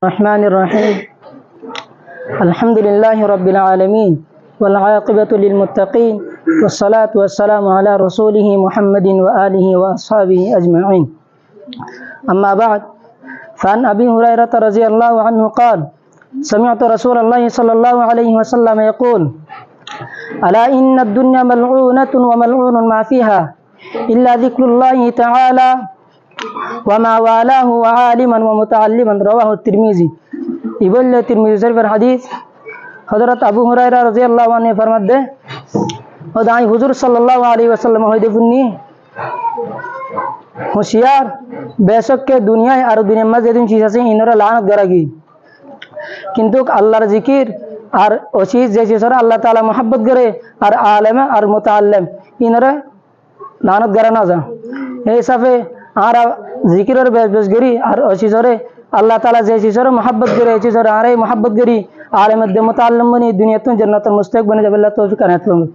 الرحمن الرحيم الحمد لله رب العالمين والعاقبة للمتقين والصلاة والسلام على رسوله محمد وآله وأصحابه أجمعين أما بعد فعن أبي هريرة رضي الله عنه قال سمعت رسول الله صلى الله عليه وسلم يقول ألا إن الدنيا ملعونة وملعون ما فيها إلا ذكر الله تعالى وما والاه وعالما ومتعلما رواه الترمذي يقول الترمذي شريف الحديث حضرت أبو هريرة رضي الله عنه فرمده ودعي حضور صلى الله عليه وسلم هيدي فني होशियार बेशक के दुनिया और दुनिया में जेदिन चीज আছে ইনরা লানত করাগি কিন্তু আল্লাহর জিকির আর ওসি যে জিসরা আল্লাহ তাআলা mohabbat করে আর আলেম আর মুতাআল্লিম ইনরা লানত করে না যা এই হিসাবে আর জিকিরের বেশগরি আর ওসি জরে আল্লাহ তাআলা যে জিসরা mohabbat করে এই জিসরা আরে mohabbat করি আলেম মধ্যে মুতাআল্লিম বনি দুনিয়াতে জান্নাতুল মুস্তাহিক বনে যাবে আল্লাহ তৌফিক আনাত আমিন